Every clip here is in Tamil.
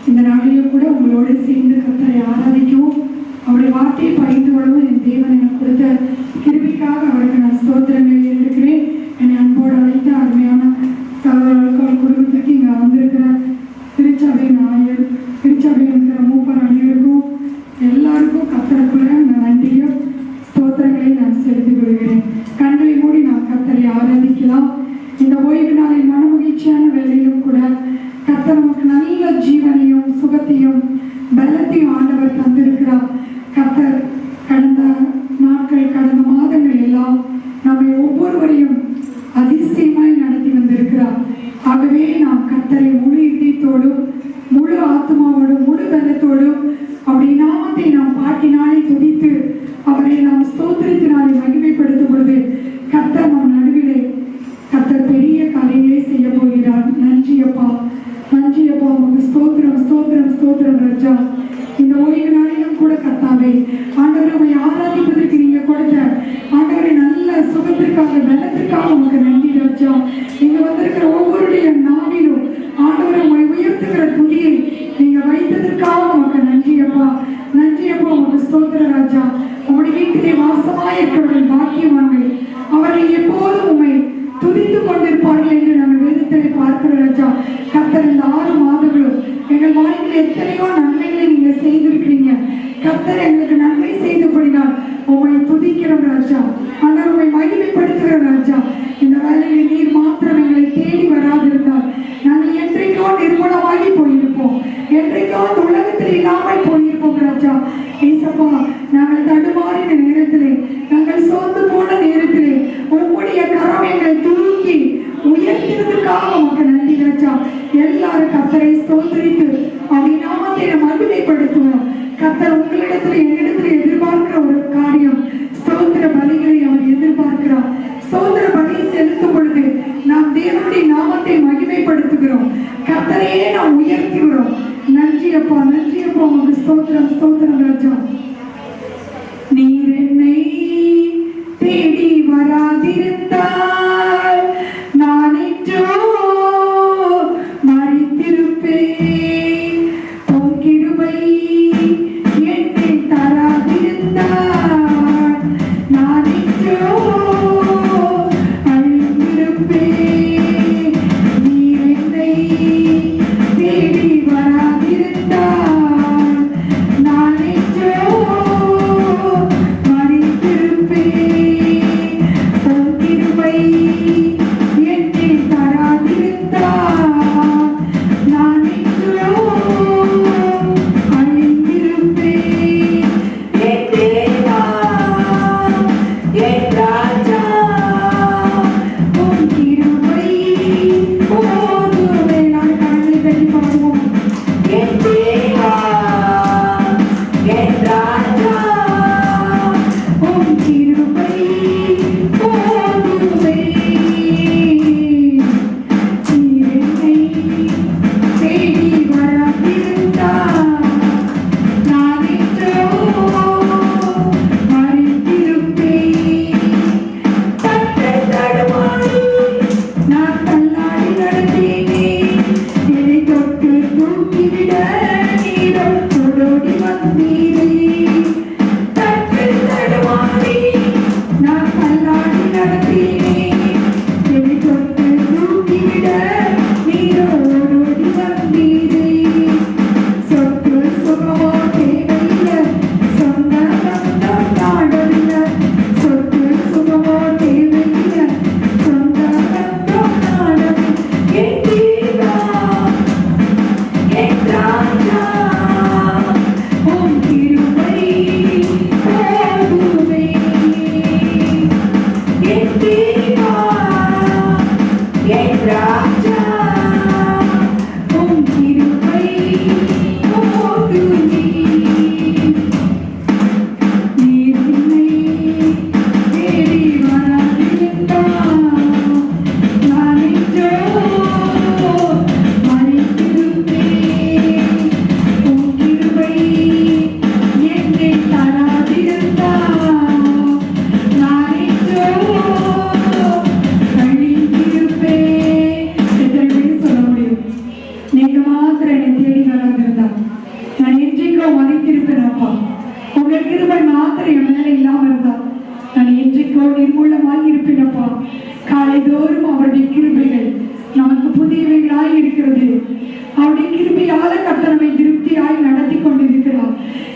இந்த நாளிலும் கூட உங்களோடு சேர்ந்து கர்த்தரை ஆராதிக்கவும் அவருடைய வார்த்தையை பகிர்ந்து கொள்ளவும் என் தேவன் எனக்கு கொடுத்த கிருபைக்காக அவருக்கு நான் ஸ்தோத்திரங்களை இருக்கிறேன். என்னை அன்போடு அழைத்த அருமையான சகோதரர்கள் குடும்பத்துக்கு இங்கே வந்திருக்கிற திருச்சபையின் ஆயர், திருச்சபையில் இருக்கிற மூப்பர் அனைவருக்கும் எல்லாருக்கும் கர்த்தருக்குள்ள நன்றியும் ஸ்தோத்திரங்களை நான் செலுத்திக் கொள்கிறேன். கண்களை மூடி நாம் கர்த்தரை ஆராதிக்கலாம். இந்த ஓய்வு நாளில் மன மகிழ்ச்சியான வேலையிலும் கூட கர்த்தர் நமக்கு நல்ல ஜீவனையும் சுகத்தையும் பலத்தையும் ஆண்டவர் தந்திருக்கிறார். கர்த்தர் கடந்த நாட்கள், கடந்த மாதங்கள் எல்லாம் நம்மை ஒவ்வொருவரையும் அதிசயமாய் நடத்தி வந்திருக்கிறார். ஆகவே நாம் கர்த்தரை முழு இதயத்தோடும் முழு ஆத்மாவோடும் முழு பலத்தோடும் அப்படி நாமத்தை நாம் பாட்டினாலே துதித்து அவரை நாம் ஸ்தோத்திரத்தினாலே மகிமைப்படுத்தும் பொழுது கர்த்தர் நம் நடுவிலே கர்த்தர் பெரிய காரியங்களை செய்ய போகிறார். நன்றி அப்பா, நன்றி அப்பா, உங்களுக்கு ஸ்தோத்திரம் ஸ்தோத்திரம் ஸ்தோத்திரம் ராஜா. இந்த ஓய்வு நாளிலும் கூட கர்த்தாவே ஆண்டவரை ஆராதிப்பதற்கு நீங்க கொடுத்த ஆண்டவரை நல்ல சுகத்திற்காக பலத்திற்காக உங்களுக்கு நன்றி ராஜா. நீங்க வந்திருக்கிற ஒவ்வொருடைய நாவிலும் ஆண்டவரை உயர்த்துகிற துதியை நீங்க வைத்ததற்காக உங்களுக்கு நன்றி அப்பா, நன்றி அப்பா, உங்களுக்கு ஸ்தோத்திர ராஜா. உங்களுடைய வீட்டிலே வாசமாய் இருக்கிறவர்கள் பாக்கியவான்கள், அவர்கள் எப்போதும் உண்மை துதித்து கொண்டிருப்பார்கள் என்று நாங்கள் வேதத்திலே பார்க்கிற ராஜா. கர்த்தர் இந்த 6 மாதங்களும் எங்கள் வாழ்க்கையில் எத்தனையோ நன்மைகளை நீங்க செய்திருக்கிறீங்க. கர்த்தர் எங்களுக்கு நன்மை செய்தபடினால் உங்களை துதிக்கிறோம் ராஜா. ஆனால் உங்களை மகிமைப்படுத்துகிற ராஜா. இந்த வேலையில் நீர் மாத்திரம் எங்களை தேடி வராதிருந்தால் நாங்கள் என்றைக்கோ நிர்மூலமாகி போயிருப்போம், என்றைக்கோ அந்த உலகத்தில் இல்லாமல் போயிருப்போம் ராஜா. ஏசப்பா, நாங்கள் தடுமாறின நேரத்திலே, நாங்கள் சோர்ந்து போன நேரத்திலே உங்களுடைய கரம் எங்களை தூக்கி உயர்த்தினதுக்காக உங்க நன்றி ராஜா. எல்லாரும் கர்த்தரை ஸ்தோத்திரித்து அவருடைய நாமத்தை மகிமைப்படுத்துவோம். கர்த்தர் உங்களிடத்தில் என்னிடத்தில் எதிர்பார்க்கிற ஒரு காரியம் ஸ்தோத்திர பலிகளை அவர் எதிர்பார்க்கிறார். ஸ்தோத்திர பலி செலுத்தும் பொழுது நாம் தேவனுடைய நாமத்தை மகிமைப்படுத்துகிறோம், கர்த்தரையே நாம் உயர்த்துகிறோம். நன்றி அப்பா, நன்றி அப்பா, உங்களுக்கு ஸ்தோத்திரம் ஸ்தோத்திரம் ராஜா. நீர் என்னை தேடி வராதிருந்தால் நான் என்றோ மறித்திருப்பேன். உம் கிருபை என்னை தராதிருந்தால் நான் என்றோ அழிந்திருப்பேன். நீர் என்னை தேடி வராதிருந்தால் நான் என்றோ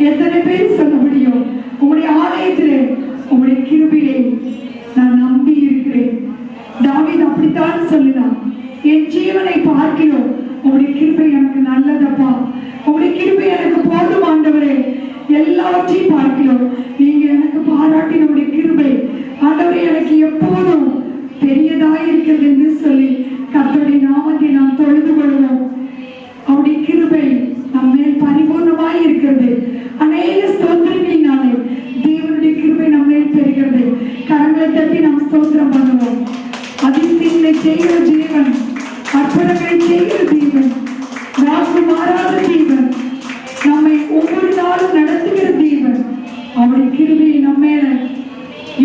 எத்தனை பேர் சொல்ல முடியும்? உங்களுடைய ஆலயத்திலே உங்களுடைய கிருபையை நான் நம்பி இருக்கிறேன். தாவீது அப்படித்தான் சொல்லினான், என் ஜீவனை பார்க்கிறோம் உங்களுடைய கிருபை எனக்கு நல்லதப்பா, உங்களுடைய கிருபை எனக்கு போதும் ஆண்டவரே, எல்லாவற்றையும் பார்க்கிறோம் நீங்க எனக்கு பாராட்டின உங்களுடைய கிருபை ஆண்டவரே எனக்கு எப்போதும் பெரியதாய் இருக்கிறது என்று சொல்லி கர்த்தருடைய நாமத்தை நாம் தொழுது கொள்வோம். அவருடைய கிருபை நம் மேல் பரிபூர்ணமாய் இருக்கிறது. அநேக ஸ்தோத்திரங்களினாலே தேவனுடைய கிருபை நம்ம மேல் பெறுகிறது. கரங்களை தட்டி நாம் ஸ்தோத்திரம் பண்ணுவோம். அதிசயங்களை செய்கிற தேவன், அற்புதங்களை செய்கிற தேவன், வாக்கு மாறாத தேவன், நம்மை ஒவ்வொரு நாளும் நடத்துகிற தேவன், அவருடைய கிருபையை நம்ம மேல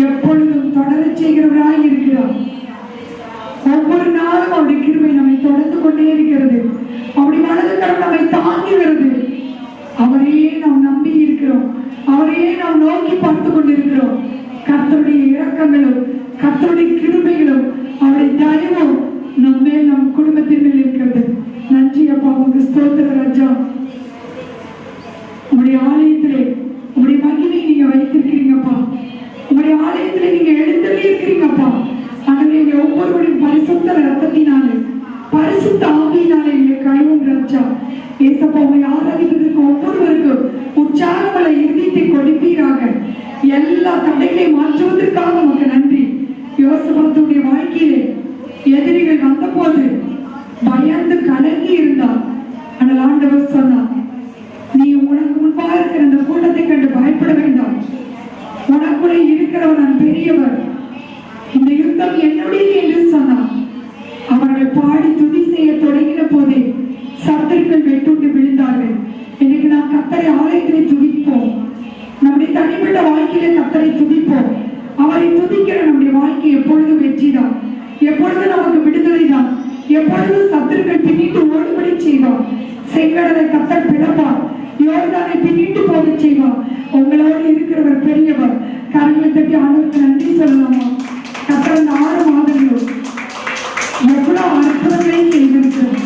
எப்பொழுதும் தொடர செய்கிறவராய் இருக்கிறார். ஒவ்வொரு நாளும் அவருடைய கிருபை நம்மை தொடர்ந்து கொண்டே இருக்கிறது. அவருடைய மனது கரம் நம்மை தாங்குகிறது. அவரையே நாம் நம்பி இருக்கிறோம், அவரையே நாம் நோக்கி பார்த்து கொண்டிருக்கிறோம். கர்த்தருடைய இரக்கங்களும் கர்த்தருடைய கிருபைகளும் அவருடைய தயவும் நம்ம நம் குடும்பத்தின் மேல் இருக்கிறது. நன்றி அப்பா, உங்களுக்கு ஸ்தோத்திர ராஜா. உங்களுடைய ஆலயத்திலே உங்களுடைய மகிமை நீங்க வைத்திருக்கிறீங்கப்பா. உங்களுடைய ஆலயத்திலே நீங்க எழுந்தள்ளி இருக்கிறீங்கப்பா. ஆகவே எங்க ஒவ்வொருவரின் பரிசுத்த ரத்தத்தினாலே பரிசுத்த ஆவியினாலே எங்களை கழுவும் ராஜா. ஏசப்பா, உங்களை ஆராதிக்கிறதுக்கு ஒவ்வொருவருக்கும் உற்சாகங்களை இருதயத்தை கொடுப்பீராக. எல்லா தடைகளை மாற்றுவதற்காக உமக்கு நன்றி. யோசபாத்துடைய வாழ்க்கையிலே எதிரிகள் வந்த போது பயந்து கலங்கி இருந்தார். ஆனால் ஆண்டவர் சொன்னார், நீ உனக்கு முன்பாக இருக்கிற அந்த கூட்டத்தை கண்டு பயப்பட வேண்டாம், உனக்குள்ளே இருக்கிறவர் நான் பெரியவர், இந்த யுத்தம் என்னுடைய என்று சொன்னார். அவர்கள் பாடி துதி செய்ய தொடங்கின போதே சத்துருக்கள் வெட்டுண்டு விழுந்தார்கள். இன்னைக்கு நாம் கர்த்தரை ஆலயத்திலே துதிப்போம், நம்முடைய தனிப்பட்ட வாழ்க்கையிலே கர்த்தரை துதிப்போம். அவரை துதிக்கிற நம்முடைய வாழ்க்கை எப்பொழுதும் வெற்றிதான், எப்பொழுதும் நமக்கு விடுதலை தான், எப்பொழுதும் சத்துருக்கள் பின்னிட்டு ஓடுபடி செய்வார். செங்கடலை கர்த்தர் பிளப்பார், யோர்தானை பின்னிட்டு போக செய்வார். உங்களோடு இருக்கிறவர் பெரியவர். கரங்களை தட்டி ஆண்டவருக்கு நன்றி சொல்லலாமா? கர்த்தர் இந்த 6 மாதங்களும் எவ்வளவு அற்புதங்களை செய்திருக்கிறார்.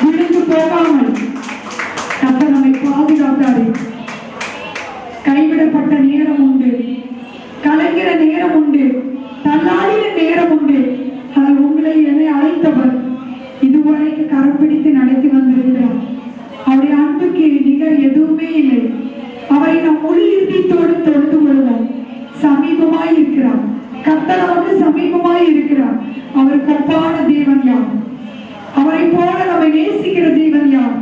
விழுந்து போகாமல் கர்த்தர் நம்மை பாதுகாத்தாரே. கைவிடப்பட்ட நேரம் உண்டு, கலைஞர நேரம் உண்டு, தள்ளாடின நேரம் உண்டு. ஆனால் உங்களை என்னை அழைத்தவர் இதுவரைக்கு கரம் பிடித்து நடத்தி வந்திருக்கிறார். அவருடைய அன்புக்கு நிகர் எதுவுமே இல்லை. அவரை நாம் முழு இறுதித்தோடு தொழுது கொள்வோம். சமீபமாய் இருக்கிறார் கர்த்தர், நமக்கு சமீபமாய் இருக்கிறார். அவருக்கு ஒப்பான தேவன் யார்? அவரை போல நம்மை நேசிக்கிற தேவன் யார்?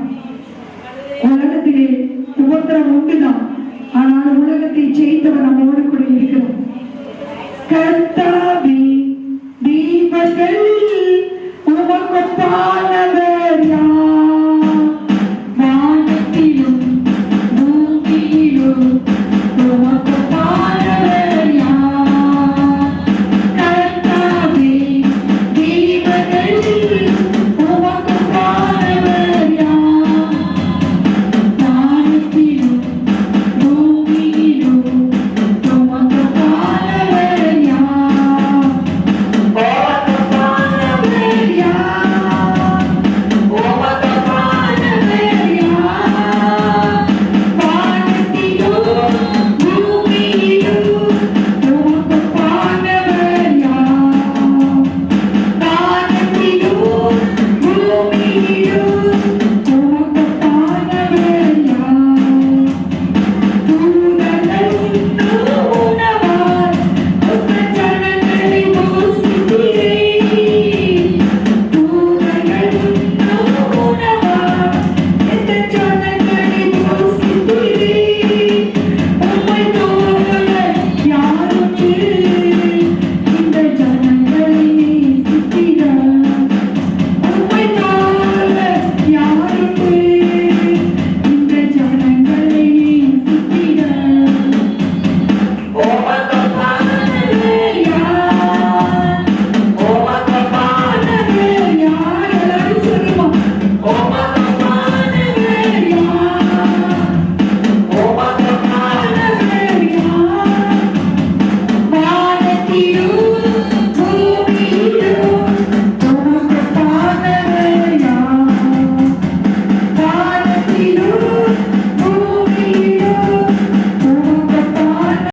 உலகத்திலே உபத்திரம் உண்டுதான், ஆனால் உலகத்தை செய்தவர் நம்மோடு கூட இருக்கிறார். கர்த்தர்